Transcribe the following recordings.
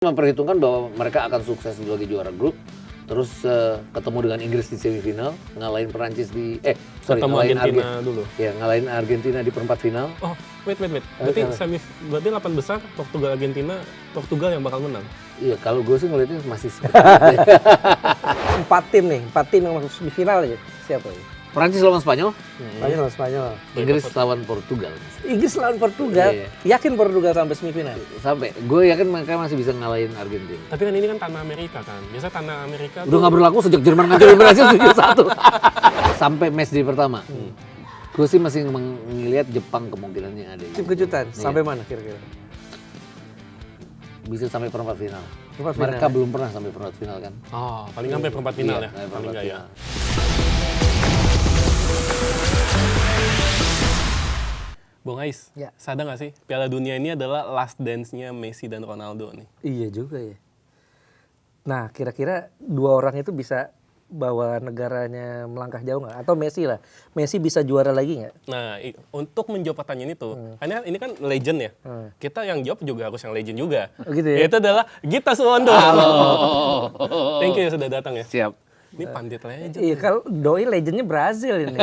Memperhitungkan bahwa mereka akan sukses sebagai juara grup, terus ketemu dengan Inggris di semifinal, ngalahin Perancis ketemu Argentina dulu. Ya, ngalahin Argentina di perempat final. Oh, wait. Berarti berarti 8 besar Portugal Argentina, Portugal yang bakal menang. Iya, kalau gue sih ngeliatnya masih seperti itu. 4 tim yang masuk semifinal aja. Siapa ya? Perancis lawan Spanyol, Spanyol lawan Spanyol. Inggris lawan Portugal. Inggris lawan Portugal. Iya. Yakin Portugal sampai semifinal? Sampai, gue yakin mereka masih bisa ngalahin Argentina. Tapi kan ini kan tanah Amerika kan. Biasa tanah Amerika Udah nggak berlaku sejak Jerman ngancurin Brasil 7-1. Sampai match day pertama. Gue sih masih ngelihat Jepang kemungkinannya ada. Tim kejutan. Sampai mana kira-kira? Bisa sampai perempat final. Perempat Mereka final, belum pernah sampai perempat final kan. Oh, paling sampai perempat final Iya, ya. sampai Paling perempat nggak ya. final. Bung Ais, Ya. sadar nggak sih Piala Dunia ini adalah last dance-nya Messi dan Ronaldo nih? Iya juga ya. Nah, kira-kira dua orang itu bisa bawa negaranya melangkah jauh nggak? Atau Messi lah. Messi bisa juara lagi nggak? Nah, untuk menjawab pertanyaan itu, karena ini kan legend ya. Kita yang jawab juga harus yang legend juga. Oh, gitu ya? Itu adalah Gita Suwondo. Thank you ya sudah datang ya. Siap. Ini pandit legend. Iya, kalau Doi legendnya Brazil ini.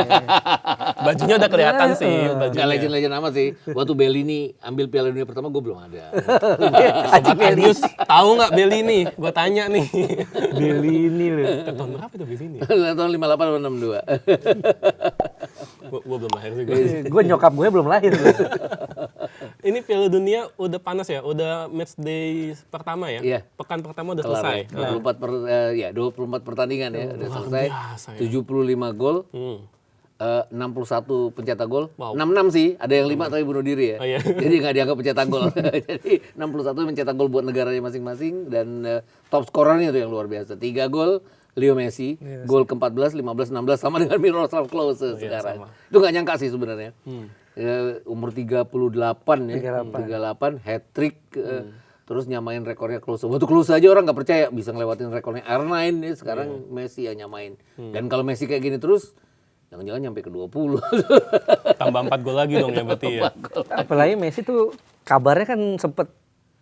Bajunya udah kelihatan sih. Nggak Bajunya. legend-legend amat sih. Waktu Bellini ambil Piala Dunia pertama gue belum ada. Sobat Adius, tahu nggak Bellini? Gue tanya nih. Bellini loh. Tahun berapa itu Bellini? Tahun 58 atau 62. Gue belum lahir juga. Gue nyokap gue belum lahir. Ini Piala Dunia udah panas ya, udah match day pertama ya. Iya. Pekan pertama udah Kelar selesai. ya. 24 pertandingan ya udah selesai. biasa ya. 75 gol. Hmm. 61 pencetak gol. Wow. 66 sih, ada yang 5 tapi bunuh diri ya. Oh, iya. Jadi nggak dianggap pencetak gol. Jadi 61 mencetak gol buat negaranya masing-masing dan top skorernya itu yang luar biasa. 3 gol Leo Messi, gol ke-14, 15, 16 sama dengan Miroslav Klose sekarang. sama. Itu nggak nyangka sih sebenarnya. Umur 38 ya. 38 hat-trick terus nyamain rekornya Klose. Waktu Klose aja orang nggak percaya bisa ngelewatin rekornya R9 ya. Sekarang Messi yang nyamain. Dan kalau Messi kayak gini terus jangan-jangan nyampe ke 20. Tambah 4 gol lagi dong ya berarti ya. Apalagi Messi tuh kabarnya kan sempet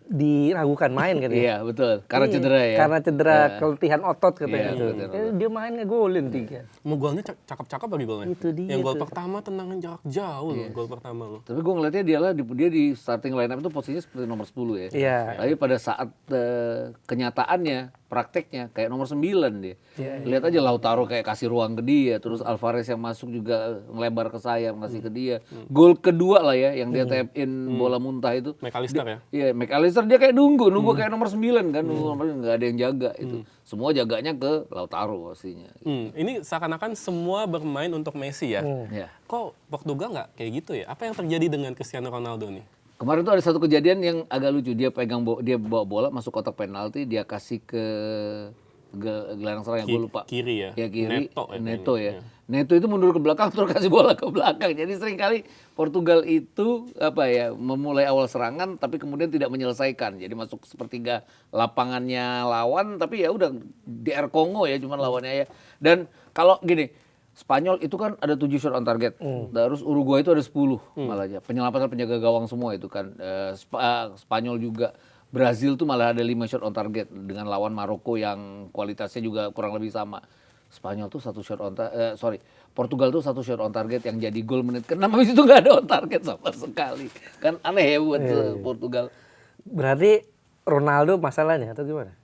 diragukan main kan ya. Iya, betul. Karena cedera ya. Karena cedera keletihan otot katanya. Iya, keletihan Dia main ngegolin 3. Mau golnya cakep-cakep lagi golnya. Itu dia Yang gol tuh. pertama tendangan jarak jauh loh, gol pertama loh. Tapi gue ngeliatnya dia di starting line up itu posisinya seperti nomor 10 ya. Iya. Tapi pada saat kenyataannya, prakteknya kayak nomor 9 dia. Lihat aja Lautaro kayak kasih ruang ke dia, terus Alvarez yang masuk juga ngelebar ke sayap ngasih ke dia. Gol kedua lah ya yang dia tap in bola muntah itu. McAllister ya. Iya, McAllister dia kayak nunggu kayak nomor 9 kan, nggak ada yang jaga itu. Semua jaganya ke Lautaro pastinya. Ini seakan-akan semua bermain untuk Messi ya. Ya. Kok Portugal nggak kayak gitu ya? Apa yang terjadi dengan Cristiano Ronaldo nih? Kemarin tuh ada satu kejadian yang agak lucu. Dia dia bawa bola masuk kotak penalti, dia kasih ke gelandang serang yang gue lupa. Kiri ya? Ya kiri. Neto Ya. Neto itu mundur ke belakang terus kasih bola ke belakang. Jadi seringkali Portugal itu memulai awal serangan tapi kemudian tidak menyelesaikan. Jadi masuk sepertiga lapangannya lawan tapi ya udah DR Kongo ya cuman lawannya ya. Dan kalau gini, Spanyol itu kan ada 7 shot on target. Terus Uruguay itu ada 10 malah aja. Penyelamatan penjaga gawang semua itu kan. Spanyol juga. Brazil tuh malah ada 5 shot on target dengan lawan Maroko yang kualitasnya juga kurang lebih sama. Spanyol tuh Portugal tuh 1 shot on target yang jadi gol menit ke-6 habis itu nggak ada on target sama sekali. Kan aneh ya buat Portugal. Berarti Ronaldo masalahnya atau gimana?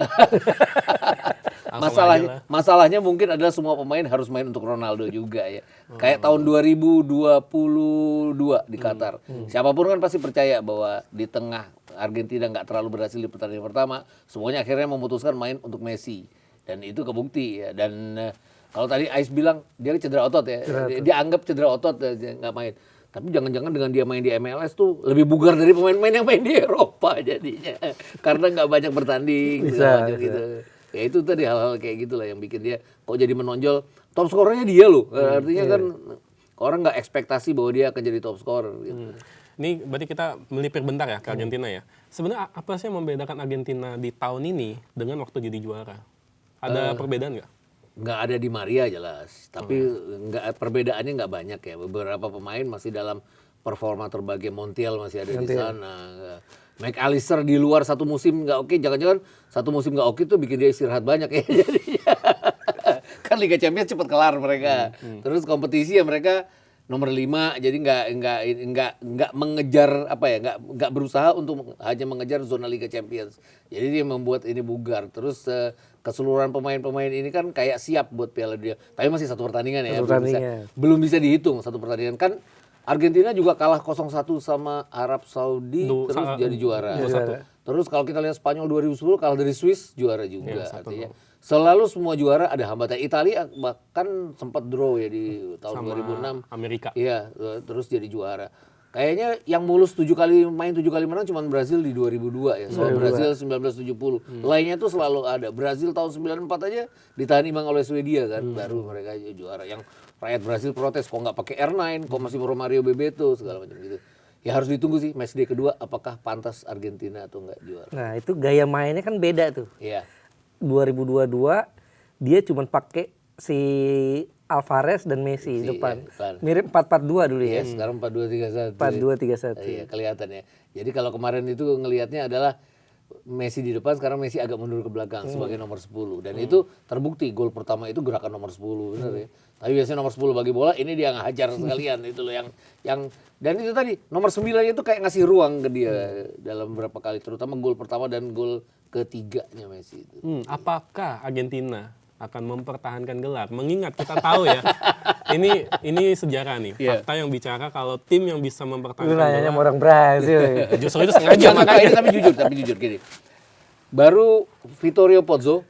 Masalahnya mungkin adalah semua pemain harus main untuk Ronaldo juga ya. Kayak tahun 2022 di Qatar. Siapapun kan pasti percaya bahwa di tengah Argentina nggak terlalu berhasil di pertandingan pertama, semuanya akhirnya memutuskan main untuk Messi. Dan itu kebukti ya. Dan kalau tadi Ais bilang dia cedera otot ya. Dia anggap cedera otot nggak main. Tapi jangan-jangan dengan dia main di MLS tuh lebih bugar dari pemain-pemain yang main di Eropa jadinya. Karena nggak banyak bertanding gitu. Ya itu tadi hal-hal kayak gitulah yang bikin dia kok jadi menonjol. Top skornya dia loh. Artinya kan orang nggak ekspektasi bahwa dia akan jadi top scorer gitu. Ini berarti kita melipir bentar ya ke Argentina ya. Sebenarnya apa sih yang membedakan Argentina di tahun ini dengan waktu jadi juara? Ada perbedaan nggak? Nggak ada Di Maria jelas. Tapi perbedaannya nggak banyak ya. Beberapa pemain masih dalam performa terbaik, Montiel masih ada di sana. McAllister di luar satu musim nggak oke, jangan-jangan satu musim nggak oke tuh bikin dia istirahat banyak ya. Jadinya kan Liga Champions cepat kelar mereka. Terus kompetisi ya mereka nomor 5, jadi nggak mengejar nggak berusaha untuk hanya mengejar zona Liga Champions. Jadi dia membuat ini bugar. Terus keseluruhan pemain-pemain ini kan kayak siap buat Piala Dunia. Tapi masih satu pertandingan ya, belum bisa dihitung satu pertandingan kan. Argentina juga kalah 0-1 sama Arab Saudi terus jadi juara. Terus kalau kita lihat Spanyol 2010 kalah dari Swiss juara juga. Artinya selalu semua juara ada hambatan. Italia bahkan sempat draw ya di tahun sama 2006. Amerika. Iya, terus jadi juara. Kayaknya yang mulus 7 kali menang cuma Brazil di 2002 ya. Soal Brazil 1970. Lainnya tuh selalu ada. Brazil tahun 94 aja ditahan imbang oleh Swedia kan. Baru mereka juara. Yang rakyat Brazil protes kok nggak pakai R9, kok masih Romario Bebeto segala macam gitu. Ya harus ditunggu sih match day kedua apakah pantas Argentina atau enggak juara. Nah, itu gaya mainnya kan beda tuh. Iya. 2022 dia cuma pakai si Alvarez dan Messi di depan. Iya, Mirip 4-4-2 dulu ya. Sekarang 4-2-3-1. 4-2-3-1. Iya, kelihatan ya. Jadi kalau kemarin itu ngelihatnya adalah Messi di depan, sekarang Messi agak mundur ke belakang sebagai nomor 10. Dan itu terbukti gol pertama itu gerakan nomor 10, benar ya. Tapi biasanya nomor 10 bagi bola, ini dia ngajar sekalian itu loh yang dan itu tadi nomor 9 itu kayak ngasih ruang ke dia dalam beberapa kali, terutama gol pertama dan gol ketiganya Messi itu. Apakah Argentina akan mempertahankan gelar? Mengingat kita tahu ya, ini sejarah nih, fakta yang bicara kalau tim yang bisa Lu mempertahankan nanyanya gelar, sama orang Brazil. justru itu sengaja makanya. Tapi jujur gini. Baru Vittorio Pozzo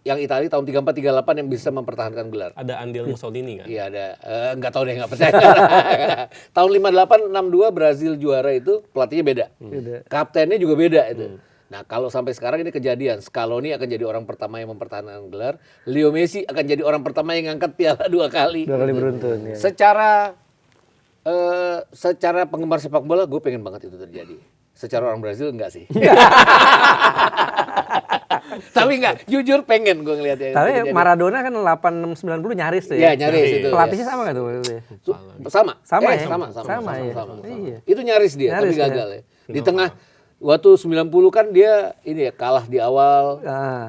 yang Italia tahun 34-38 yang bisa mempertahankan gelar. Ada andil Mussolini kan? Iya ada, nggak tahu deh, nggak percaya. Tahun 58-62 Brazil juara itu pelatihnya beda. Kaptennya juga beda itu. Nah kalau sampai sekarang ini kejadian, Scaloni akan jadi orang pertama yang mempertahankan gelar, Leo Messi akan jadi orang pertama yang ngangkat piala 2 kali. 2 kali beruntun ya. Secara penggemar sepak bola, gue pengen banget itu terjadi. Secara orang Brazil enggak sih. Tapi enggak, jujur pengen gue ngeliatnya. Tapi Maradona kan 86-90 nyaris tuh ya. Iya, nyaris itu. Pelatihnya sama nggak tuh? Sama. Sama ya? Sama. Iya. Itu nyaris dia, Nyaris tapi gagal ya. Di tengah waktu 90 kan dia ini ya kalah di awal,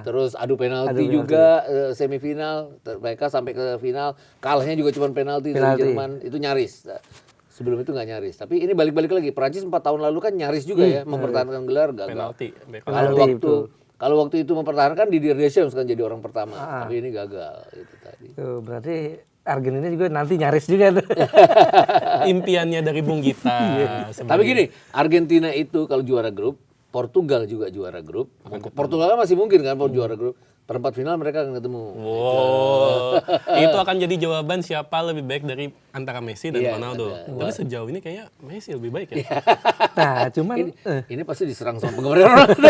terus adu penalti juga semifinal, mereka sampai ke final, kalahnya juga cuma penalti dari Jerman, itu nyaris. Sebelum itu nggak nyaris, tapi ini balik-balik lagi. Perancis 4 tahun lalu kan nyaris juga ya mempertahankan gelar, gagal. Penalti. Kalau waktu itu mempertahankan Didier Deschamps kan jadi orang pertama, tapi ini gagal itu tadi. Tuh, berarti Argentina juga nanti nyaris juga tuh. Impiannya dari Bung Gita. Tapi gini, Argentina itu kalau juara grup, Portugal juga juara grup. Portugal kan masih mungkin kan juara grup. Perempat final mereka akan ketemu. Wow, itu akan jadi jawaban siapa lebih baik dari antara Messi dan Ronaldo. Tapi sejauh ini kayaknya Messi lebih baik ya. Nah, cuman ini pasti diserang sama penggemar Ronaldo.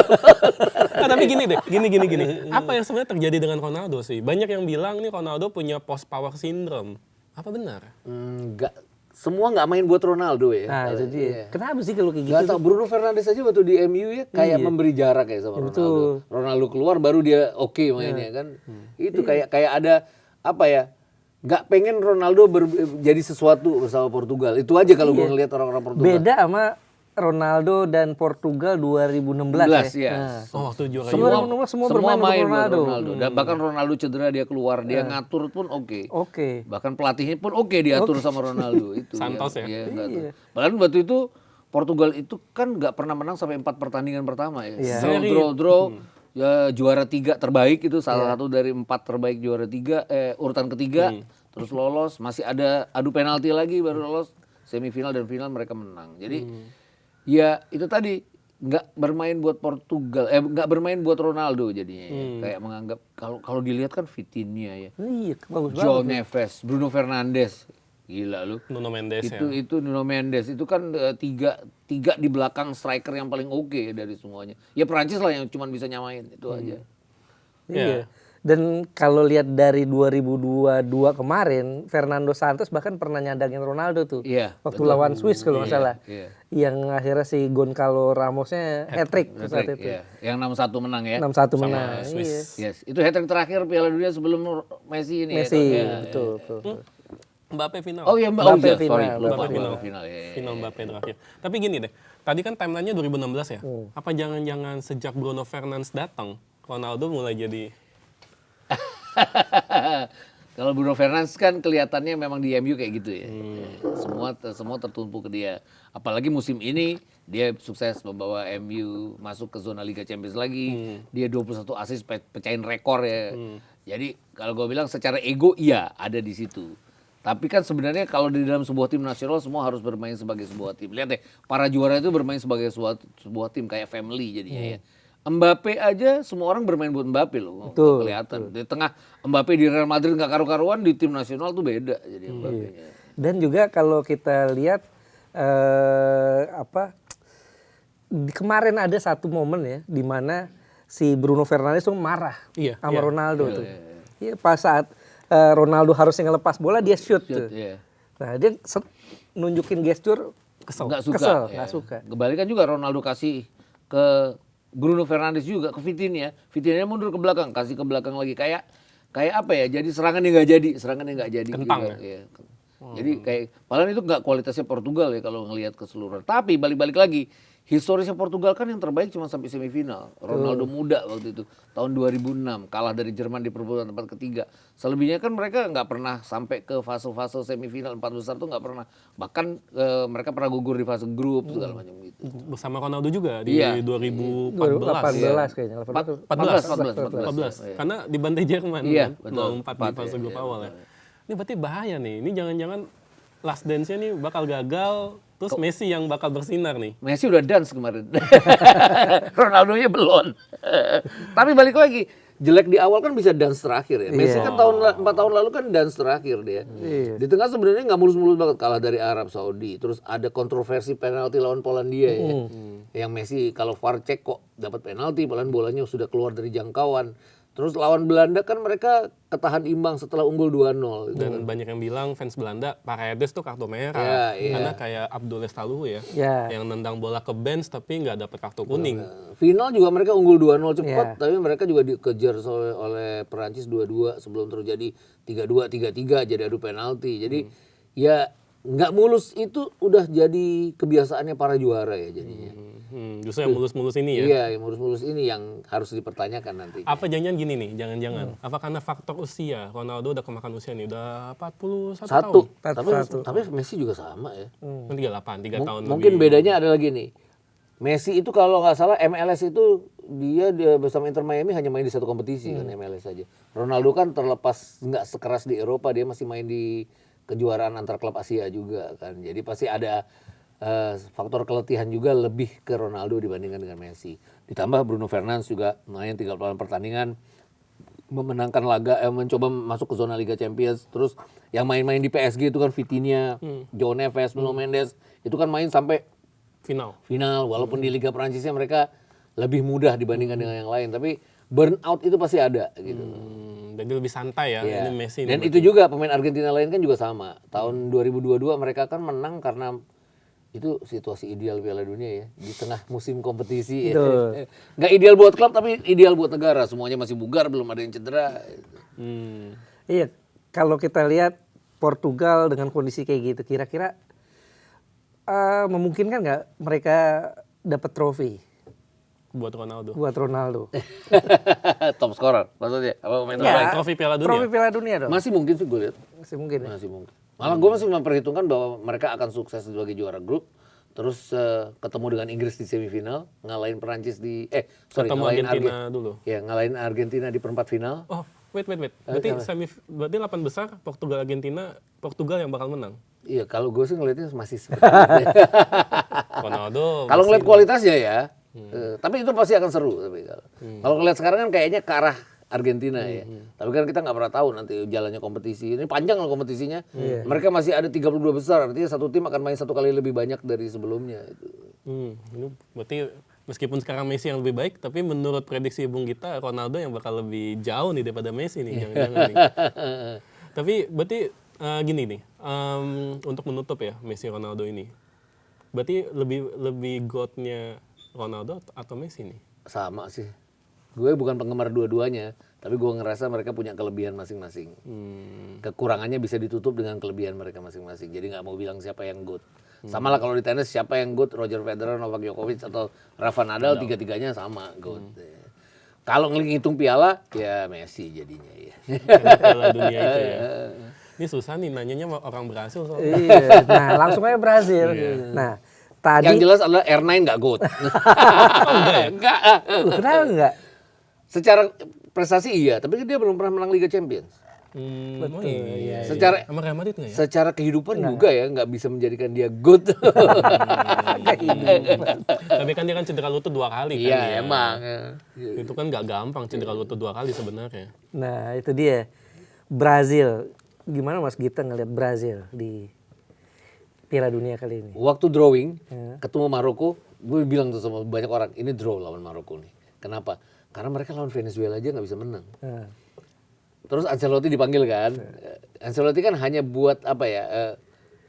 Tapi gini deh, gini. Apa yang sebenarnya terjadi dengan Ronaldo sih? Banyak yang bilang nih Ronaldo punya post power syndrome. Apa benar? Enggak. Semua nggak main buat Ronaldo ya. Nah, itu dia. Kenapa sih kalau kayak gitu? Gak tau, Bruno Fernandes aja waktu di MU ya kayak memberi jarak ya sama Ronaldo. Ronaldo keluar baru dia oke mainnya kan. Itu kayak ada apa ya? Nggak pengen Ronaldo jadi sesuatu bersama Portugal. Itu aja kalau gue ngelihat orang-orang Portugal. Beda sama Ronaldo dan Portugal 2016 ya. Nah. Oh, waktu juara Semua bermain main untuk Ronaldo. Dan bahkan Ronaldo cedera dia keluar, dia ngatur pun oke. Bahkan pelatihnya pun oke diatur sama Ronaldo itu. Santos ya. Iya. Bahkan waktu itu Portugal itu kan nggak pernah menang sampai 4 pertandingan pertama ya. Draw. Ya, juara 3 terbaik itu salah satu dari 4 terbaik juara 3 urutan ketiga. Terus lolos, masih ada adu penalti lagi baru lolos semifinal dan final mereka menang. Jadi ya itu tadi nggak bermain buat Portugal, nggak bermain buat Ronaldo jadinya. Kayak menganggap kalau dilihat kan Vitinha ya, bagus João Neves, Bruno Fernandes, gila lu. Nuno Mendes itu Nuno Mendes itu kan tiga di belakang striker yang paling oke dari semuanya. Ya Perancis lah yang cuma bisa nyamain itu aja. Iya. Dan kalau lihat dari 2022 kemarin, Fernando Santos bahkan pernah nyandangin Ronaldo tuh. Waktu lawan Swiss kalau nggak salah. Yang akhirnya si Goncalo Ramosnya hat-trick saat itu. Yang 6-1 menang ya. 6-1 menang. Yes. Itu hat-trick terakhir Piala Dunia sebelum Messi ini. Messi, betul. Mbappe final. Oh iya, Mbappe sorry, final, lupa Mbappe final. final. Ya. Final Mbappe terakhir. Tapi gini deh, tadi kan timelinenya 2016 ya. Apa jangan-jangan sejak Bruno Fernandes datang, Ronaldo mulai jadi Kalau Bruno Fernandes kan kelihatannya memang di MU kayak gitu ya. Semua tertumpu ke dia. Apalagi musim ini dia sukses membawa MU masuk ke zona Liga Champions lagi. Dia 21 assist pecahin rekor ya. Jadi kalau gue bilang secara ego iya ada di situ. Tapi kan sebenarnya kalau di dalam sebuah tim nasional semua harus bermain sebagai sebuah tim. Lihat deh, para juara itu bermain sebagai sebuah tim kayak family jadinya ya. Mbappe aja semua orang bermain buat Mbappe loh. Betul, Kelihatan. Di tengah Mbappe di Real Madrid nggak karu-karuan, di tim nasional tuh beda jadi Mbappe. Dan juga kalau kita lihat kemarin ada satu momen ya di mana si Bruno Fernandes tuh marah sama Ronaldo tuh. Iya, pas saat Ronaldo harusnya ngelepas bola dia shoot tuh. Iya. Nah, dia nunjukin gestur Nggak suka. kesel, Ya. nggak suka. Kebalikan juga Ronaldo kasih ke Bruno Fernandes juga ke Vitinha. Vitinha mundur ke belakang, kasih ke belakang lagi kayak apa ya? Jadi serangan yang nggak jadi. Kentang juga. Ya. Jadi kayak padahal itu nggak kualitasnya Portugal ya kalau ngelihat keseluruhan. Tapi balik-balik lagi, historisnya Portugal kan yang terbaik cuma sampai semifinal. Ronaldo muda waktu itu tahun 2006 kalah dari Jerman di perebutan tempat ketiga. Selebihnya kan mereka nggak pernah sampai ke fase-fase semifinal 4 besar tuh nggak pernah. Bahkan mereka pernah gugur di fase grup segala macam gitu. bersama Ronaldo juga di Iya. 2014. 18 kayaknya. 14. Karena dibantai Jerman Iya, kan. betul. 0-4 di fase grup awal ya. Ini berarti bahaya nih. Ini jangan-jangan last dance-nya nih bakal gagal, terus Messi yang bakal bersinar nih. Messi udah dance kemarin. Ronaldo-nya belum. Tapi balik lagi, jelek di awal kan bisa dance terakhir ya. Messi kan 4 tahun lalu kan dance terakhir dia. Di tengah sebenarnya nggak mulus-mulus banget, kalah dari Arab Saudi. Terus ada kontroversi penalti lawan Polandia ya. Yang Messi kalau VAR cek kok dapat penalti, padahal bolanya sudah keluar dari jangkauan. Terus lawan Belanda kan mereka ketahan imbang setelah unggul 2-0. Dan banyak yang bilang fans Belanda, Paredes tuh kartu merah. Iya. Karena kayak Abdul Lestaluhu ya, yang nendang bola ke bench tapi nggak dapat kartu kuning. Final juga mereka unggul 2-0 cepat, tapi mereka juga dikejar oleh Perancis 2-2 sebelum terjadi 3-2, 3-3 jadi adu penalti. Jadi ya nggak mulus itu udah jadi kebiasaannya para juara ya jadinya. Justru yang mulus-mulus ini ya. Iya, yang mulus-mulus ini yang harus dipertanyakan nanti. Apa jangan gini nih, jangan-jangan. Apa karena faktor usia? Ronaldo udah kemakan usia nih, udah 41 tahun. Tapi Messi juga sama ya. 38, 3 tahun Mungkin lebih. bedanya adalah gini. Messi itu kalau nggak salah MLS itu dia bersama Inter Miami hanya main di satu kompetisi kan MLS saja. Ronaldo kan terlepas nggak sekeras di Eropa, dia masih main di kejuaraan antar klub Asia juga kan. Jadi pasti ada faktor keletihan juga lebih ke Ronaldo dibandingkan dengan Messi. Ditambah Bruno Fernandes juga main 38 pertandingan, memenangkan laga, mencoba masuk ke zona Liga Champions. Terus yang main-main di PSG itu kan Vitinha, João Neves, Nuno Mendes, itu kan main sampai Final. walaupun di Liga Perancisnya mereka lebih mudah dibandingkan dengan yang lain, tapi burnout itu pasti ada gitu. Dan dia lebih santai ya, Iya. ini Messi. Dan itu juga pemain Argentina lain kan juga sama. Tahun 2022 mereka kan menang karena itu situasi ideal Piala Dunia ya, di tengah musim kompetisi ya. Nggak ideal buat klub tapi ideal buat negara, semuanya masih bugar, belum ada yang cedera. Iya, kalau kita lihat Portugal dengan kondisi kayak gitu, kira-kira memungkinkan nggak mereka dapat trofi buat Ronaldo. buat Ronaldo? Top scorer maksudnya apa pemain Ya, terbaik? Trofi Piala Dunia. Trofi Piala Dunia dong. Masih mungkin sih gue lihat. Masih mungkin ya? Masih mungkin. Malah gue masih memperhitungkan bahwa mereka akan sukses sebagai juara grup, terus ketemu dengan Inggris di semifinal, ngalahin Perancis di Ketemu ngalahin Argentina dulu. Ya, ngalahin Argentina di perempat final. Oh, wait. Berarti berarti 8 besar Portugal Argentina, Portugal yang bakal menang. Iya, kalau gue sih ngelihatnya masih seperti itu. Ronaldo. Kalau ngeliat kualitasnya ya, tapi itu pasti akan seru. Tapi kalau ngeliat sekarang kan kayaknya ke arah Argentina ya. Tapi kan kita nggak pernah tahu nanti jalannya kompetisi. Ini panjang loh kompetisinya. Mereka masih ada 32 besar, artinya satu tim akan main 1 kali lebih banyak dari sebelumnya. Ini berarti meskipun sekarang Messi yang lebih baik, tapi menurut prediksi Bung Gita, Ronaldo yang bakal lebih jauh nih daripada Messi nih. Jangan-jangan nih. Tapi berarti gini nih, untuk menutup ya Messi Ronaldo ini. Berarti lebih GOAT-nya Ronaldo atau Messi nih? Sama sih. Gue bukan penggemar dua-duanya, tapi gue ngerasa mereka punya kelebihan masing-masing. Kekurangannya bisa ditutup dengan kelebihan mereka masing-masing. Jadi nggak mau bilang siapa yang GOAT. Sama lah kalau di tenis siapa yang GOAT, Roger Federer, Novak Djokovic atau Rafa Nadal, tiga-tiganya sama GOAT. Kalau ngitung piala, ya Messi jadinya ya. Piala dunia itu ya. Ini susah nih nanyanya sama orang Brasil soalnya. Iya. Nah, langsung aja Brazil. Nah, tadi Yang jelas adalah R9 nggak GOAT. Enggak. kenapa enggak? Secara prestasi iya, tapi dia belum pernah menang Liga Champions. Oh iya. Secara Sama Real Madrid nggak ya? secara kehidupan juga ya nggak bisa menjadikan dia GOAT. Tapi kan dia kan cedera lutut 2 kali kan. Iya dia. emang. Itu kan nggak gampang cedera lutut 2 kali sebenarnya. Nah, itu dia. Brazil. Gimana Mas Gita ngeliat Brazil di Piala Dunia kali ini? Waktu drawing ketemu Maroko, gue bilang tuh sama banyak orang, ini draw lawan Maroko nih. Kenapa? Karena mereka lawan Venezuela aja nggak bisa menang. Terus Ancelotti dipanggil kan. Ancelotti kan hanya buat apa ya?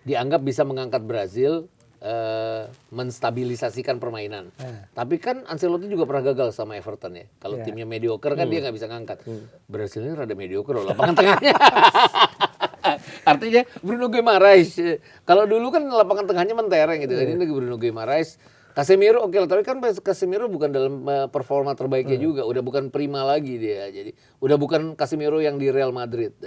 Dianggap bisa mengangkat Brazil, menstabilisasikan permainan. Tapi kan Ancelotti juga pernah gagal sama Everton ya. Kalau timnya mediocre kan dia nggak bisa ngangkat. Brazil ini rada mediocre loh lapangan tengahnya. Artinya Bruno Guimaraes. Kalau dulu kan lapangan tengahnya mentereng gitu. Ini Bruno Guimaraes. Casemiro oke lah, tapi kan Casemiro bukan dalam performa terbaiknya juga, udah bukan prima lagi dia. Jadi udah bukan Casemiro yang di Real Madrid,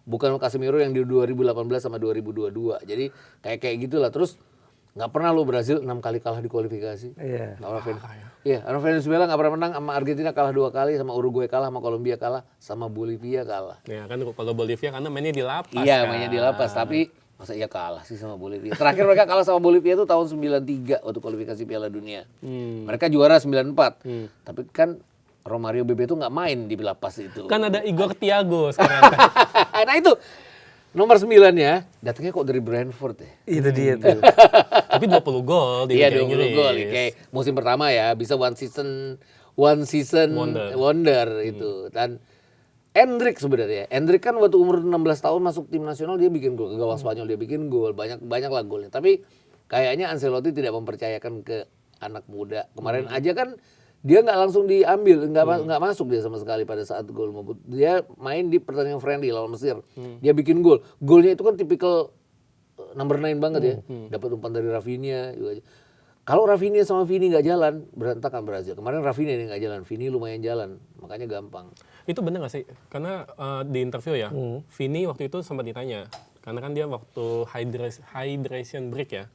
bukan Casemiro yang di 2018 sama 2022. Jadi kayak gitulah. Terus nggak pernah lo Brazil 6 kali kalah di kualifikasi. Iya. Orang Venezuela nggak pernah menang, sama Argentina kalah 2 kali, sama Uruguay kalah, sama Kolombia kalah, sama Bolivia kalah. Ya kan kalau Bolivia karena mainnya di lapas. Iya, kan. mainnya di lapas, tapi masa iya kalah sih sama Bolivia. Terakhir mereka kalah sama Bolivia itu tahun 93 waktu kualifikasi Piala Dunia. Mereka juara 94. Tapi kan Romario Bebeto nggak main di lapas itu. Kan ada Igor Thiago sekarang. Nah itu nomor 9 ya, datangnya kok dari Brentford ya. Itu dia tuh. Tapi 20 gol di Iya Liga 20 Inggris. gol. Kayak musim pertama ya, bisa one season wonder itu. Dan Endrick sebenarnya. Endrick kan waktu umur 16 tahun masuk tim nasional dia bikin gol. Ke gawang Spanyol dia bikin gol. Banyak lah golnya. Tapi kayaknya Ancelotti tidak mempercayakan ke anak muda. Kemarin aja kan dia nggak langsung diambil, nggak masuk dia sama sekali pada saat gol. Dia main di pertandingan friendly lawan Mesir. Dia bikin gol. Golnya itu kan tipikal number 9 banget ya. Dapat umpan dari Rafinha juga. Kalau Rafinha sama Vini nggak jalan, berantakan Brazil. Kemarin Rafinha ini nggak jalan, Vini lumayan jalan, makanya gampang. Itu bener gak sih? Karena di interview ya, Vini waktu itu sempat ditanya. Karena kan dia waktu hydration break ya.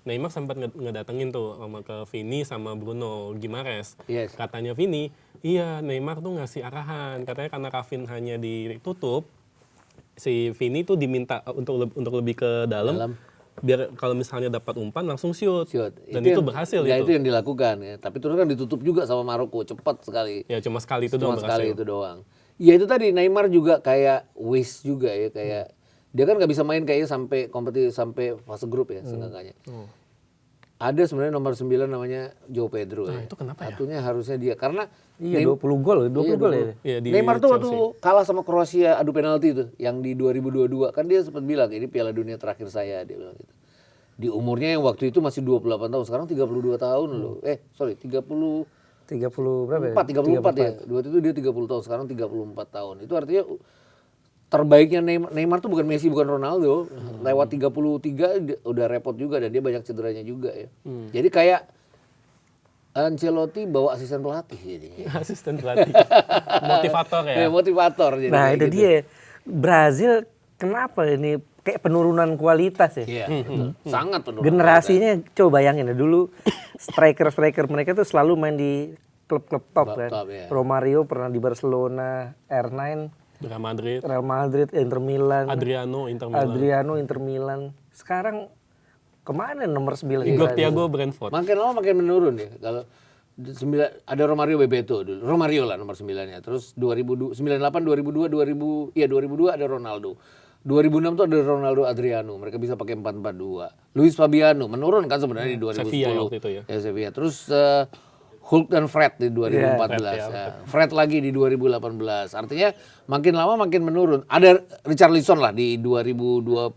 Neymar sempat ngedatengin tuh sama ke Vini sama Bruno Guimaraes. Katanya Vini, iya Neymar tuh ngasih arahan. Katanya karena Rafinha ditutup, si Vini tuh diminta untuk lebih ke dalam. Biar kalau misalnya dapat umpan langsung shoot. Dan itu berhasil ya, itu. itu yang dilakukan ya. Tapi terus kan ditutup juga sama Maroko, cepat sekali. Ya cuma sekali itu doang berhasil. Sekali itu doang. Ya itu tadi Neymar juga kayak waste juga ya, kayak dia kan nggak bisa main kayaknya sampai kompetisi sampai fase grup ya seenggaknya. Ada sebenarnya nomor 9 namanya João Pedro ya. Itu kenapa ya? Satunya harusnya dia karena 20 gol ya. Iya, di Neymar tuh waktu Chelsea. kalah sama Kroasia adu penalti tuh yang di 2022 kan dia sempat bilang ini Piala Dunia terakhir saya, dia bilang gitu. Di umurnya yang waktu itu masih 28 tahun, sekarang 32 tahun loh. 30 berapa ya? 34 ya. Waktu itu dia 30 tahun, sekarang 34 tahun. Itu artinya terbaiknya Neymar tuh bukan Messi, bukan Ronaldo. Lewat 33 udah repot juga dan dia banyak cederanya juga ya. Jadi kayak Ancelotti bawa asisten pelatih jadinya. Asisten pelatih. Motivator ya. Motivator jadi. Nah, itu gitu. dia. Brazil kenapa ini kayak penurunan kualitas ya? Iya, sangat penurunan. Generasinya coba bayangin ya, dulu striker mereka tuh selalu main di klub-klub top kan. Ya. Romario pernah di Barcelona, R9 Real Madrid, Inter Milan, Adriano Inter Milan. Sekarang kemana nomor 9? Igor Thiago Brentford. Makin lama makin menurun ya. Kalau ada Romario Bebeto dulu. Romario lah nomor 9-nya. Terus 98, 2002 ada Ronaldo. 2006 tuh ada Ronaldo Adriano. Mereka bisa pakai 4-4-2. Luis Fabiano menurun kan sebenarnya di 2010. Sevilla waktu itu ya. Sevilla. Terus Hulk dan Fred di 2014. Fred lagi di 2018. Artinya makin lama makin menurun. Ada Richarlison lah di 2022.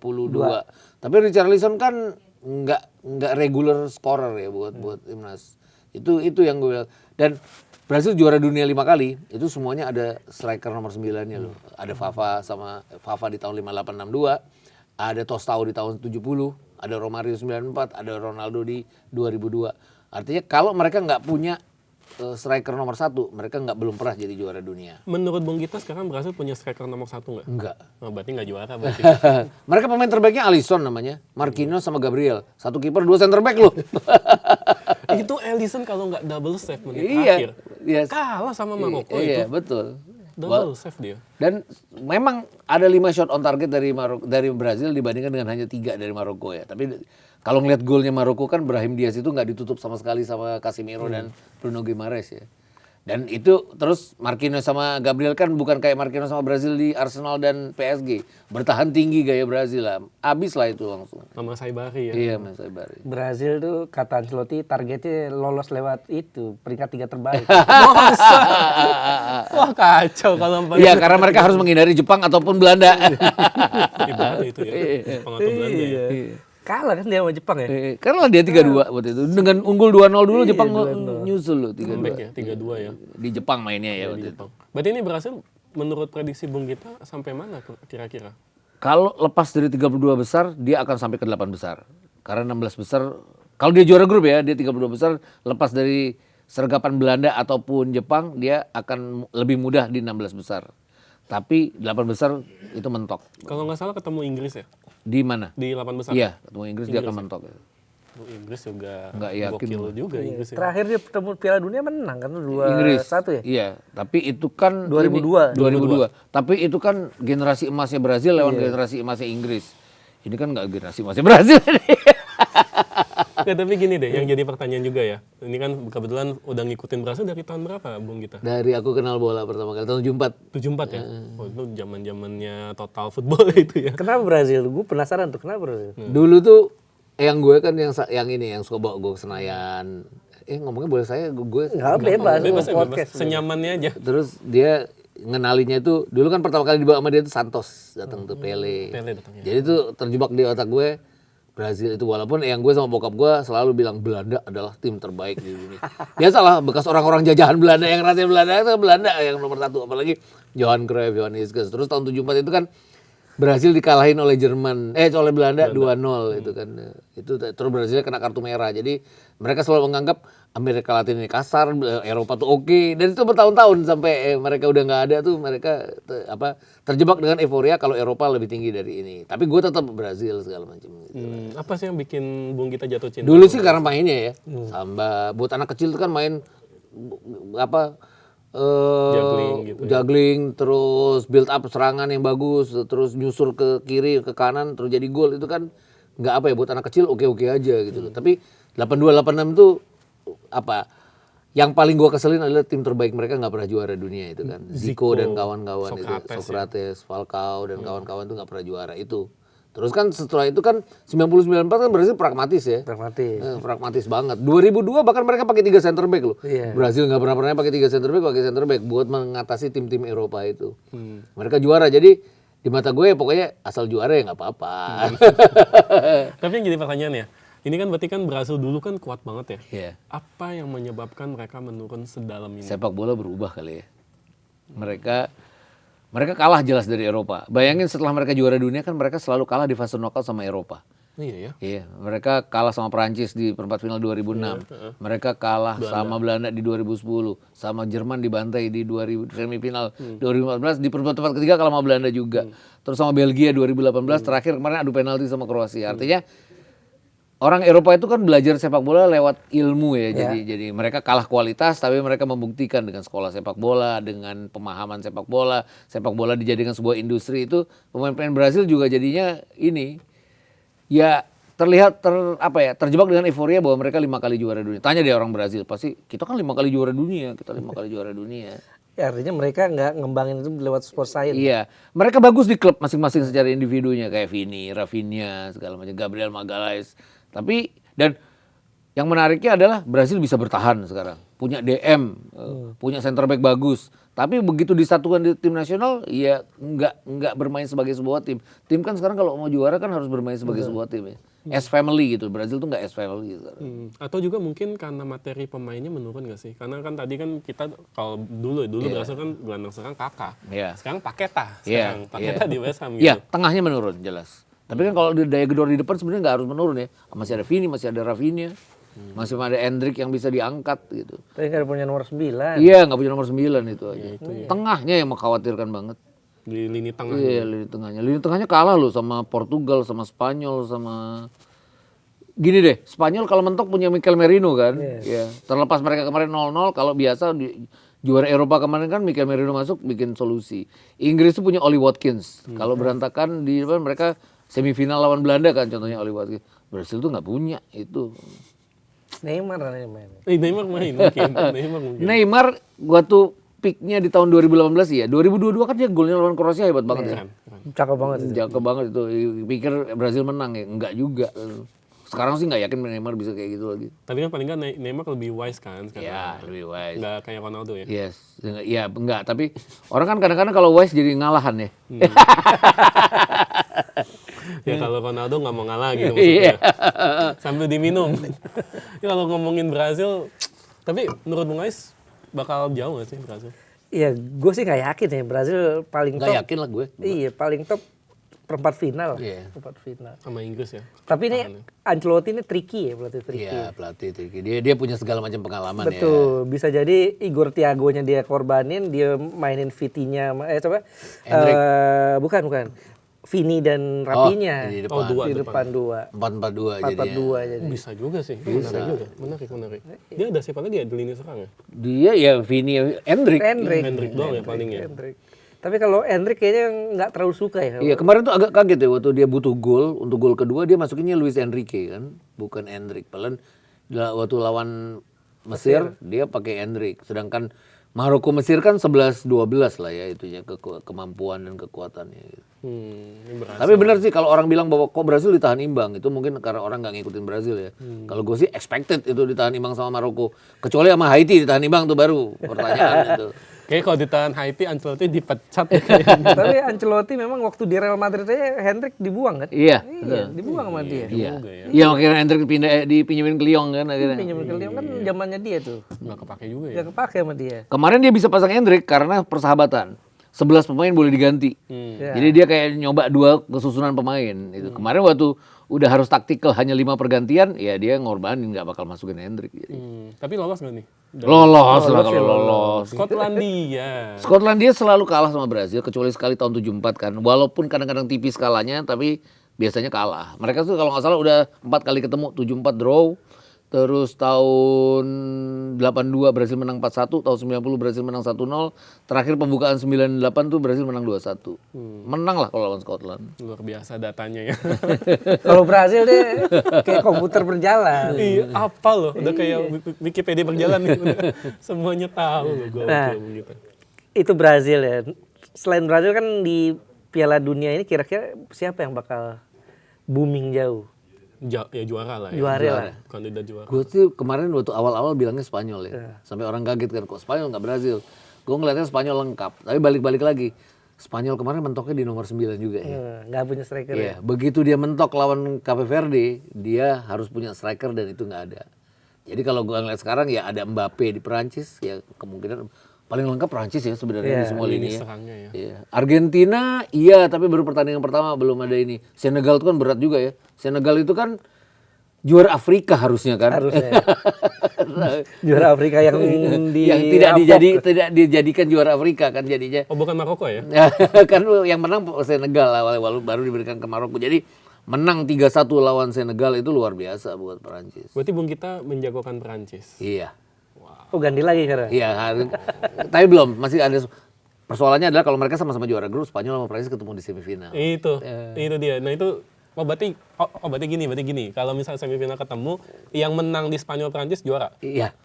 Tapi Richarlison kan nggak regular scorer ya buat timnas. Itu yang gue bilang. Dan Brazil juara dunia 5 kali, itu semuanya ada striker nomor 9-nya loh. Ada Vava di tahun 5862, ada Tostão di tahun 70, ada Romario 94, ada Ronaldo di 2002. Artinya kalau mereka nggak punya striker nomor 1, mereka belum pernah jadi juara dunia. Menurut Bung Gita sekarang Brasil punya striker nomor 1 nggak? Enggak. Oh, berarti nggak juara berarti. Mereka pemain terbaiknya Alisson namanya, Marquinhos sama Gabriel. 1 kiper, 2 center back loh. Itu Alisson kalau nggak double save menit Iya, akhir. iya. Kalah sama Maroko Iya, itu. betul. Double save dia. Dan memang ada 5 shot on target dari Brazil dibandingkan dengan hanya 3 dari Maroko ya. Tapi kalau ngeliat golnya Maroko kan Brahim Diaz itu nggak ditutup sama sekali sama Casemiro dan Bruno Guimaraes ya. Dan itu terus Marquinhos sama Gabriel kan bukan kayak Marquinhos sama Brazil di Arsenal dan PSG. Bertahan tinggi gaya Brazil lah. Abis lah itu langsung. Sama Saibari ya. Iya, Mas Saibari. Brazil tuh kata Ancelotti targetnya lolos lewat itu peringkat 3 terbaik. Wah kacau kalau Iya, karena mereka harus menghindari Jepang ataupun Belanda. Ibadah itu ya. Jepang atau Belanda ya. Kalah kan dia sama Jepang ya. Karena dia 3-2 waktu itu. Dengan unggul 2-0 dulu Jepang nyusul loh 3-2. Comeback ya 3-2 ya. Di Jepang mainnya ya waktu itu. Jepang. Berarti ini berhasil menurut prediksi Bung Gita sampai mana kira-kira? Kalau lepas dari 32 besar, dia akan sampai ke 8 besar. Karena 16 besar, kalau dia juara grup ya, dia 32 besar, lepas dari sergapan Belanda ataupun Jepang, dia akan lebih mudah di 16 besar. Tapi 8 besar itu mentok. Kalau nggak salah ketemu Inggris ya? Di mana? Di 8 besar? Iya, ketemu Inggris dia akan mentok. Inggris juga Nggak yakin. gokil juga Inggris ya. Terakhir dia ketemu Piala Dunia menang kan Inggris 2-1 ya. Iya, tapi itu kan 2002. 2002. Tapi itu kan generasi emasnya Brazil lawan generasi emasnya Inggris. Ini kan nggak generasi emasnya Brazil. Nggak, tapi gini deh, yang jadi pertanyaan juga ya. Ini kan kebetulan udah ngikutin Brasil dari tahun berapa, Bung Gita? Dari aku kenal bola pertama kali tahun 74. 74 ya? Oh, itu zaman-zamannya total football itu ya. Kenapa Brazil? Gue penasaran tuh kenapa Brazil. Dulu tuh yang gue kan yang ini yang suka bawa gue ke Senayan. Ngomongnya boleh saya gue Enggak bebas, Bebas, podcast. senyamannya aja. terus dia ngenalinya itu dulu kan pertama kali dibawa sama dia itu Santos datang tuh Pele. Pele datang ya. Jadi tuh terjebak di otak gue Brazil itu walaupun yang gue sama bokap gue selalu bilang Belanda adalah tim terbaik di dunia. Biasalah bekas orang-orang jajahan Belanda yang rasanya Belanda yang nomor 1 apalagi Johan Cruyff, Johan Isges. Terus tahun 74 itu kan Brazil dikalahin oleh oleh Belanda 2-0 itu kan. Itu terus Brazil kena kartu merah. Jadi mereka selalu menganggap Amerika Latin ini kasar, Eropa tuh oke. Dan itu bertahun-tahun sampai mereka udah nggak ada tuh mereka terjebak dengan euforia kalau Eropa lebih tinggi dari ini. Tapi gue tetap Brazil segala macam gitu. Apa sih yang bikin Bung Gita jatuh cinta? Dulu sih karena mainnya ya. Samba buat anak kecil tuh kan main juggling terus build up serangan yang bagus, terus nyusul ke kiri ke kanan terus jadi gol itu kan nggak buat anak kecil oke aja gitu loh. Tapi 82 86 tuh yang paling gua keselin adalah tim terbaik mereka nggak pernah juara dunia itu kan. Zico dan kawan-kawan itu, Socrates, Falcao dan kawan-kawan tuh nggak pernah juara itu. Terus kan setelah itu kan 90-94 kan Brazil pragmatis ya. Pragmatis banget. 2002 bahkan mereka pakai 3 center back loh. Iya. Brazil nggak pernah pakai 3 center back buat mengatasi tim-tim Eropa itu. Mereka juara jadi di mata gue pokoknya asal juara ya nggak apa-apa. Tapi yang jadi pertanyaannya, ini kan berarti kan Brasil dulu kan kuat banget ya. Iya. Apa yang menyebabkan mereka menurun sedalam ini? Sepak bola berubah kali ya. Mereka kalah jelas dari Eropa. Bayangin setelah mereka juara dunia kan mereka selalu kalah di fase knockout sama Eropa. Iya ya. Iya, mereka kalah sama Perancis di perempat final 2006. Mereka kalah sama Belanda di 2010, sama Jerman dibantai di 2000 semifinal 2014 di perempat ketiga kalah sama Belanda juga. Terus sama Belgia 2018 terakhir kemarin adu penalti sama Kroasia. Artinya orang Eropa itu kan belajar sepak bola lewat ilmu ya. Jadi mereka kalah kualitas tapi mereka membuktikan dengan sekolah sepak bola, dengan pemahaman sepak bola dijadikan sebuah industri itu pemain-pemain Brazil juga jadinya ini ya terlihat terjebak dengan euforia bahwa mereka 5 kali juara dunia. Tanya deh orang Brazil pasti kita kan 5 kali juara dunia, Ya, artinya mereka nggak ngembangin itu lewat sport science. Iya, mereka bagus di klub masing-masing secara individunya kayak Vini, Rafinha, segala macam, Gabriel Magalhaes. Tapi dan yang menariknya adalah Brazil bisa bertahan sekarang, punya DM, punya center back bagus. Tapi begitu disatukan di tim nasional, ya nggak bermain sebagai sebuah tim. Tim kan sekarang kalau mau juara kan harus bermain sebagai sebuah tim ya. as family gitu. Brazil tuh nggak as family gitu. Atau juga mungkin karena materi pemainnya menurun nggak sih? Karena kan tadi kan kita kalau dulu Brazil kan gelandang serang Kakak. Sekarang Paqueta. Paqueta di West Ham gitu. Iya, tengahnya menurun jelas. Tapi kan kalau daya gedor di depan sebenarnya nggak harus menurun ya. Masih ada Vini, masih ada Rafinha. Masih ada Endrick yang bisa diangkat gitu. Tapi nggak punya nomor 9. Iya, nggak punya nomor 9 itu aja. Tengahnya yang mengkhawatirkan banget. Di lini tengah. Iya, lini tengahnya. Lini tengahnya kalah loh sama Portugal, sama Spanyol, sama... Gini deh, Spanyol kalau mentok punya Mikel Merino kan. Ya. Terlepas mereka kemarin 0-0, kalau biasa di juara Eropa kemarin kan Mikel Merino masuk bikin solusi. Inggris tuh punya Oli Watkins. Kalau berantakan di depan mereka semifinal lawan Belanda kan contohnya Oli Watkins. Brasil tuh nggak punya itu. Neymar main. Neymar main mungkin. Neymar waktu peaknya di tahun 2018 ya. 2022 kan dia golnya lawan Kroasia hebat banget ya. Cakep banget itu. Cakep banget itu. Pikir Brasil menang ya, enggak juga. Sekarang sih nggak yakin Neymar bisa kayak gitu lagi. Tapi kan paling nggak Neymar lebih wise kan sekarang. Ya, lebih wise. Nggak kayak Ronaldo ya. Yes. Iya, enggak. Tapi orang kan kadang-kadang kalau wise jadi ngalahan ya. Ya kalau Ronaldo nggak mau ngalah gitu maksudnya. Sambil diminum. Ya kalau ngomongin Brazil, tapi menurut Bung Ais bakal jauh nggak sih Brazil? Iya, gue sih nggak yakin ya Brazil paling top. Nggak yakin lah gue. Iya, paling top perempat final. Perempat final. Sama Inggris ya. Tapi ini Ancelotti ini tricky ya, pelatih tricky. Iya, pelatih tricky. Dia punya segala macam pengalaman ya. Betul, bisa jadi Igor Thiago-nya dia korbanin, dia mainin Vitinya, bukan. Vini dan Rafinha. Di depan dua. 4-4-2 jadi. 4-4-2 jadi. Bisa juga sih. Menarik. Dia ada siapa lagi ya di lini serang ya? Dia ya Vini, Endrick doang ya paling ya. Tapi kalau Endrick kayaknya nggak terlalu suka ya. Iya, kemarin tuh agak kaget ya waktu dia butuh gol, untuk gol kedua dia masukinnya Luis Enrique kan, bukan Endrick. Padahal waktu lawan Mesir dia pakai Endrick. Sedangkan Maroko Mesir kan 11-12 lah ya itunya kemampuan dan kekuatannya gitu. Tapi benar sih kalau orang bilang bahwa kok Brazil ditahan imbang, itu mungkin karena orang nggak ngikutin Brazil ya. Kalau gue sih expected itu ditahan imbang sama Maroko. Kecuali sama Haiti ditahan imbang tuh baru pertanyaan itu. Kayak kalau ditahan Haiti, Ancelotti dipecat. Tapi Ancelotti memang waktu di Real Madrid aja Hendrik dibuang kan? Iya, dibuang sama dia. Iya, makanya Hendrik dipinjemin ke Lyon kan akhirnya. Pinjemin ke Lyon kan zamannya dia tuh. Nggak kepake juga ya. Nggak kepake sama dia. Kemarin dia bisa pasang Hendrik karena persahabatan. 11 pemain boleh diganti. Jadi dia kayak nyoba 2 kesusunan pemain. Itu kemarin waktu udah harus taktikal hanya 5 pergantian, ya dia ngorbanin nggak bakal masukin Hendrik. Tapi lolos nggak nih? Lolos lah kalau lolos. Skotlandia selalu kalah sama Brazil kecuali sekali tahun 74 kan. Walaupun kadang-kadang tipis kalahnya tapi biasanya kalah. Mereka tuh kalau nggak salah udah 4 kali ketemu, 74 draw. Terus tahun 82 Brazil menang 4-1, tahun 90 Brazil menang 1-0, terakhir pembukaan 98 tuh Brazil menang 2-1. Menang lah kalau lawan Scotland. Luar biasa datanya ya. Kalau Brazil deh kayak komputer berjalan. Iya, apa loh, udah kayak Wikipedia berjalan nih. Semuanya tahu loh gue gitu. Itu Brazil ya. Selain Brazil kan di Piala Dunia ini kira-kira siapa yang bakal booming jauh? Ya juara lah ya. Juara. Kandidat juara. Gue tuh kemarin waktu awal-awal bilangnya Spanyol ya. Sampai orang kaget kan, kok Spanyol nggak Brazil. Gue ngeliatnya Spanyol lengkap. Tapi balik-balik lagi. Spanyol kemarin mentoknya di nomor 9 juga ya. Nggak punya striker ya. Begitu dia mentok lawan Cape Verde, dia harus punya striker dan itu nggak ada. Jadi kalau gue ngeliat sekarang ya ada Mbappe di Perancis, ya kemungkinan paling lengkap Perancis ya sebenarnya di semua lini ya. Ya. Argentina iya, tapi baru pertandingan pertama belum ada ini. Senegal itu kan berat juga ya. Senegal itu kan juara Afrika harusnya kan. Harusnya. Juara Afrika yang tidak dijadikan juara Afrika kan jadinya. Oh bukan Maroko ya? Kan yang menang Senegal awal baru diberikan ke Maroko. Jadi menang 3-1 lawan Senegal itu luar biasa buat Perancis. Berarti Bung kita menjagokan Perancis. Iya. Oh ganti lagi sekarang? Iya, tapi belum. Masih ada persoalannya adalah kalau mereka sama-sama juara grup, Spanyol sama Prancis ketemu di semifinal. Itu dia. Nah itu, berarti gini. Kalau misalnya semifinal ketemu, yang menang di Spanyol Prancis juara. Iya.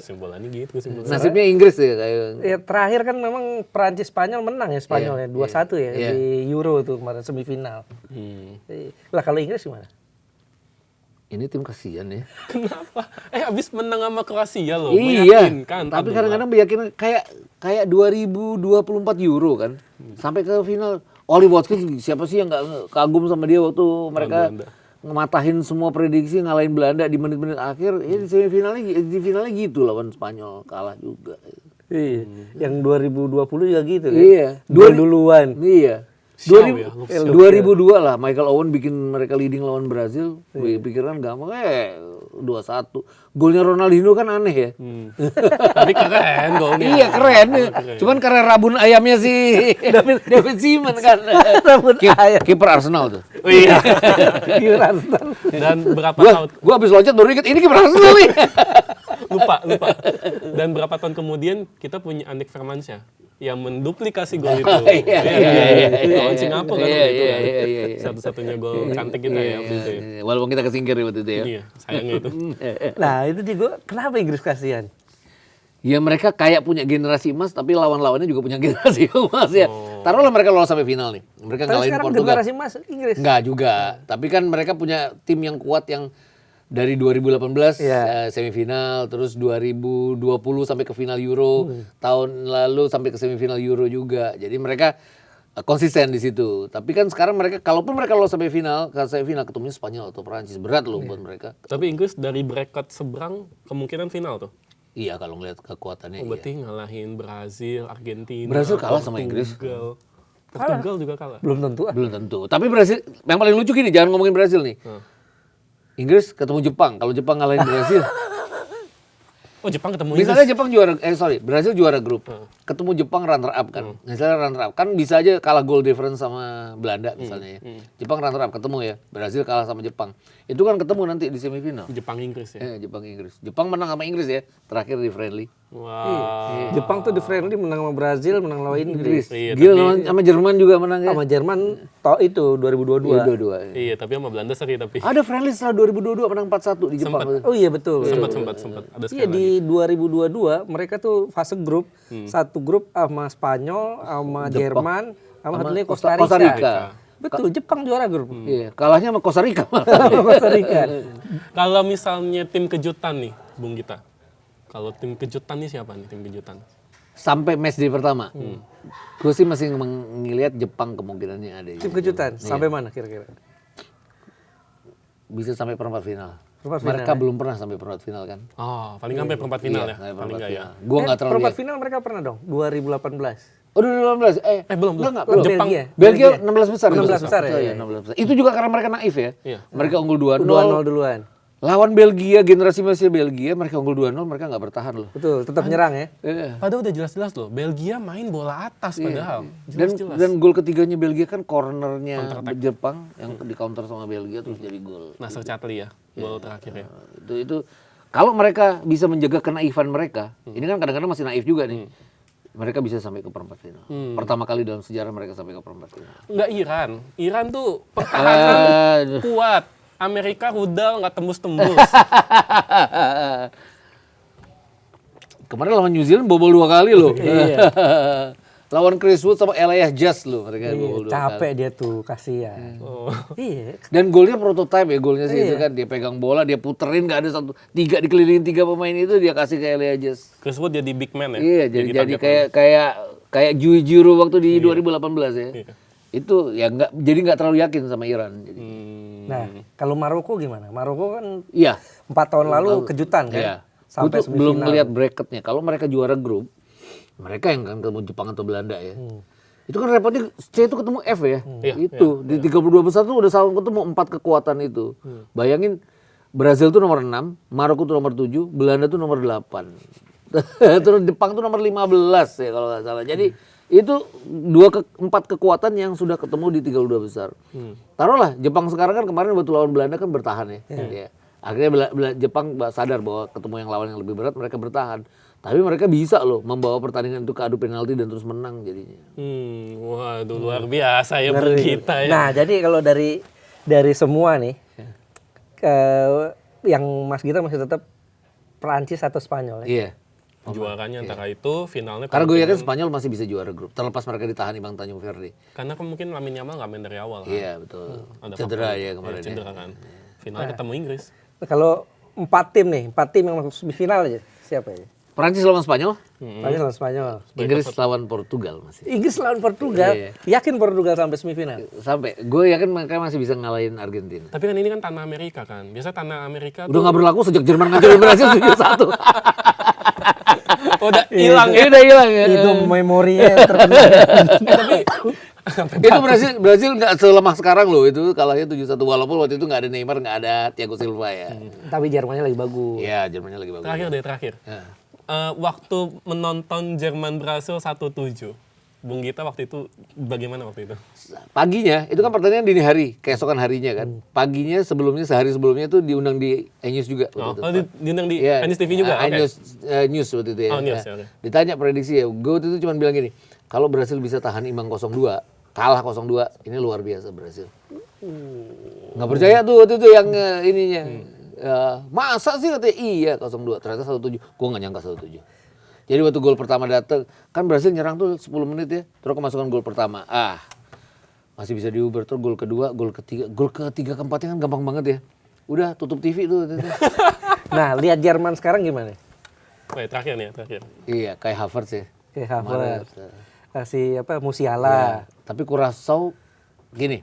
Simbolannya gitu. Nasibnya Inggris ya kayak. Ya terakhir kan memang Prancis Spanyol menang ya Spanyol ya 2-1 ya di Euro tuh kemarin semifinal. Lah kalau Inggris gimana? Ini tim kasihan ya. Kenapa? Abis menang sama Kroasia loh. Iya. Meyakinkan. Tapi kadang-kadang meyakinkan kayak 2024 Euro kan. Sampai ke final Oli Watkins, siapa sih yang nggak kagum sama dia waktu mereka ngematahin semua prediksi ngalahin Belanda di menit-menit akhir. Ya di finalnya gitu lawan Spanyol kalah juga. Iya. Yang 2020 juga gitu kan. Iya. Duluan. Iya. 2002 lah Michael Owen bikin mereka leading lawan Brazil. Pikiran gampang 2-1. Golnya Ronaldinho kan aneh ya. Tapi keren golnya. Iya keren. Cuman karena rabun ayamnya si David Seaman kan. Rabun ayam. Kiper Arsenal tuh. Oh, iya. Dan berapa tahun? Gua habis loncat baru inget ini kiper Arsenal nih. lupa. Dan berapa tahun kemudian kita punya Andik Firmansyah yang menduplikasi gol itu. Lawan Singapura kan itu. Satu-satunya gol cantik kita ya waktu itu. Walaupun kita kesingkir waktu itu ya. Iya, sayangnya itu. Nah itu juga kenapa Inggris kasihan? Ya mereka kayak punya generasi emas tapi lawan-lawannya juga punya generasi emas ya. Taruhlah mereka lolos sampai final nih. Mereka Tapi ngalahin sekarang Portugal. generasi emas Inggris. Enggak juga. Tapi kan mereka punya tim yang kuat yang dari 2018 semifinal, terus 2020 sampai ke final Euro, tahun lalu sampai ke semifinal Euro juga. Jadi mereka konsisten di situ. Tapi kan sekarang mereka, kalaupun mereka lolos sampai final ketemunya Spanyol atau Perancis, berat loh buat mereka. Tapi Inggris dari bracket seberang kemungkinan final tuh. Iya kalau ngeliat kekuatannya. Berarti ngalahin Brazil, Argentina. Brazil kalah sama Inggris. Portugal juga kalah. Belum tentu. Belum tentu. Tapi Brazil, yang paling lucu gini, jangan ngomongin Brazil nih. Inggris ketemu Jepang. Kalau Jepang ngalahin Brazil. Oh Jepang ketemu Inggris. Misalnya Jepang Brazil juara grup. Ketemu Jepang runner up kan. Misalnya runner up kan bisa aja kalah goal difference sama Belanda misalnya ya. Jepang runner up ketemu ya. Brazil kalah sama Jepang. Itu kan ketemu nanti di semifinal. Jepang Inggris ya. Jepang Inggris. Jepang menang sama Inggris ya. Terakhir di friendly. Wah. Jepang tuh di friendly menang sama Brazil, menang lawan Inggris. Iya, Gila sama Jerman juga menang ya. Sama Jerman itu 2022. Iya, dua-dua. Iya, tapi sama Belanda seri tapi. Ada friendly setelah 2022 menang 4-1 di Jepang. Oh iya betul. Sempat. Ada Iya sekali. di 2022 mereka tuh fase grup, satu grup sama Spanyol, sama Jerman, sama satunya Costa Rica. Betul, Jepang juara grup. Iya, kalahnya sama Costa Rica malah. Costa Rica. Kalau misalnya tim kejutan nih, Bung Gita. Kalau tim kejutan nih siapa nih tim kejutan? Sampai match day pertama. Gue sih masih ngelihat Jepang kemungkinannya ada. Tim kejutan sampai mana kira-kira? Bisa sampai perempat final. Mereka Mereka belum pernah sampai perempat final kan? Oh, paling sampai perempat final ya. Paling enggak ya. Gue nggak terlalu perempat lihat. final mereka pernah dong 2018. Oh 2018. Belum. Enggak. Jepang. Belgia 16 besar. 16 besar ya. Iya, 16 besar. Itu juga karena mereka naif ya. Iya. Mereka unggul 2-0. 2-0 duluan. Lawan Belgia, generasi masih Belgia, mereka unggul 2-0, mereka nggak bertahan loh. Betul, tetap nyerang ya. Iya. Padahal udah jelas-jelas loh, Belgia main bola atas padahal. Jelas-jelas. Dan gol ketiganya Belgia kan cornernya Jepang yang di counter sama Belgia terus jadi gol. Nasser Chatli ya, gol terakhir ya. Itu kalau mereka bisa menjaga kenaifan mereka, ini kan kadang-kadang masih naif juga nih. Mereka bisa sampai ke perempat final. Pertama kali dalam sejarah mereka sampai ke perempat final. Enggak Iran. Iran tuh pertahanan kuat. Amerika rudal nggak tembus-tembus. Kemarin lawan New Zealand bobol 2 kali loh. Lawan Chris Wood sama Elijah Just loh mereka bobol 2 kali. Capek dia tuh, kasihan. Iya. Dan golnya prototype ya, golnya sih itu kan dia pegang bola, dia puterin nggak ada tiga dikelilingin 3 pemain itu dia kasih ke Elijah Just. Chris Wood jadi big man ya. Iya, jadi kayak Juru waktu di 2018 ya. Itu ya nggak terlalu yakin sama Iran. Jadi. Nah, kalau Maroko gimana? Maroko kan Iya. 4 tahun lalu kejutan kan? Iya. Sampai Gue tuh belum semifinal. ngeliat bracketnya. Kalau mereka juara grup, mereka yang kan ketemu Jepang atau Belanda ya. Itu kan repotnya C itu ketemu F ya. Itu di 32 besar tuh udah selalu ketemu 4 kekuatan itu. Bayangin Brazil tuh nomor 6, Maroko tuh nomor 7, Belanda tuh nomor 8. Terus Jepang tuh nomor 15 ya kalau nggak salah. Jadi itu 4 kekuatan yang sudah ketemu di 32 besar. Taruhlah Jepang sekarang kan kemarin waktu lawan Belanda kan bertahan ya. Ya. Akhirnya Jepang sadar bahwa ketemu yang lawan yang lebih berat mereka bertahan. Tapi mereka bisa loh membawa pertandingan itu ke adu penalti dan terus menang jadinya. Waduh luar biasa ya Bung Gita ya. Nah, jadi kalau dari semua nih, yang Mas Gita masih tetap Perancis atau Spanyol ya? Iya. Juaranya antara itu, finalnya Karena gue yakin Spanyol masih bisa juara grup. Terlepas mereka ditahan Bang Tanjung Ferdi. karena kan mungkin Lamine Yamal nggak main dari awal kan. Iya betul. Ada Cedera faktor- ya kemarin ya. Cedera kan. Finalnya ketemu Inggris. Kalau 4 tim nih, 4 tim yang masuk semifinal aja, siapa ya? Prancis lawan Spanyol, Prancis lawan Spanyol. Inggris lawan Portugal masih. Inggris lawan Portugal. Iya. Yakin Portugal sampai semifinal? Sampai, gue yakin mereka masih bisa ngalahin Argentina. Tapi kan ini kan tanah Amerika kan. Biasa tanah Amerika Udah nggak berlaku sejak Jerman ngancurin Brasil 7-1. udah hilang ya. Udah hilang ya. Itu memorinya terkenal. Tapi Itu Brasil nggak selemah sekarang loh, itu kalahnya 7-1 walaupun waktu itu nggak ada Neymar, nggak ada Thiago Silva ya. Tapi Jermannya lagi bagus. Iya, Jermannya lagi bagus. terakhir. Ya. Waktu menonton Jerman Brasil 1-7. Bung Gita waktu itu bagaimana waktu itu? Paginya, itu kan pertandingan dini hari, keesokan harinya kan. Paginya sebelumnya, sehari sebelumnya tuh diundang di E-News juga. Diundang di Iya, Anies TV juga? Oke. News waktu itu ya. Oh, News, Nah, oke. ditanya prediksi ya, gue waktu itu cuma bilang gini, kalau Brasil bisa tahan imbang 0-2, kalah 0-2, ini luar biasa Brasil. Nggak percaya tuh waktu itu yang ininya. Masa sih katanya iya 0-2, ternyata 1-7. Gue nggak nyangka 1-7. Jadi waktu gol pertama datang, kan Brasil nyerang tuh 10 menit ya, terus kemasukan gol pertama. Masih bisa diuber, terus gol kedua, gol ketiga, keempatnya kan gampang banget ya. Udah tutup TV tuh. Nah, lihat Jerman sekarang gimana? Terakhir nih, terakhir. Iya, kayak Havertz ya. Kayak Havertz. Si Musiala. Ya, tapi Curaçao gini.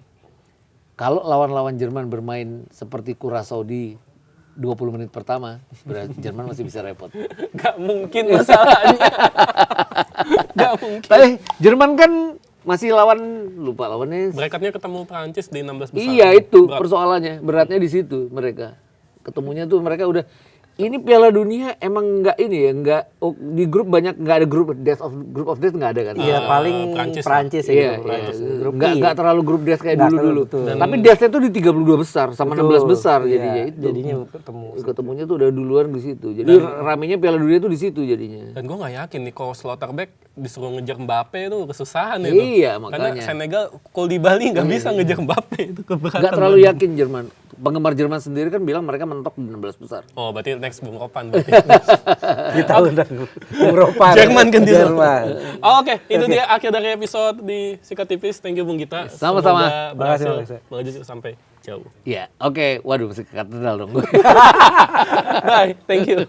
Kalau lawan-lawan Jerman bermain seperti Curaçao di 20 menit pertama, berarti Jerman masih bisa repot. Gak mungkin masalahnya. Gak mungkin. Tapi Jerman kan masih lupa lawannya. Bracketnya ketemu Prancis di 16 besar. Iya itu persoalannya, beratnya di situ mereka. Ketemunya tuh mereka udah, ini Piala Dunia emang nggak ini ya, di grup banyak nggak ada group of death nggak ada kan? Iya, paling Prancis ya. Iya, nggak terlalu grup death kayak dulu. Tapi deathnya tuh di 32 besar sama 16 besar jadinya itu. Jadinya Ketemunya tuh udah duluan di situ. Jadi ramenya Piala Dunia tuh di situ jadinya. Dan gue nggak yakin nih kalau Slotterbeck disuruh ngejar Mbappe itu kesusahan itu. Iya, Karena makanya. Senegal kalau di Bali nggak bisa ngejar Mbappe itu keberatan. Nggak terlalu yakin Jerman. Penggemar Jerman sendiri kan bilang mereka mentok di 16 besar. Oh, berarti next Bung Ropan berarti. kita udah Eropa. Jerman kan dia. Jerman. Oh, oke, itu dia akhir dari episode di Sikat Tipis. Thank you Bung Gita. Sama-sama. Semoga berhasil Makasih. melaju sampai jauh. Iya, oke. Waduh, mesti ke katedral dong gue. Bye, thank you.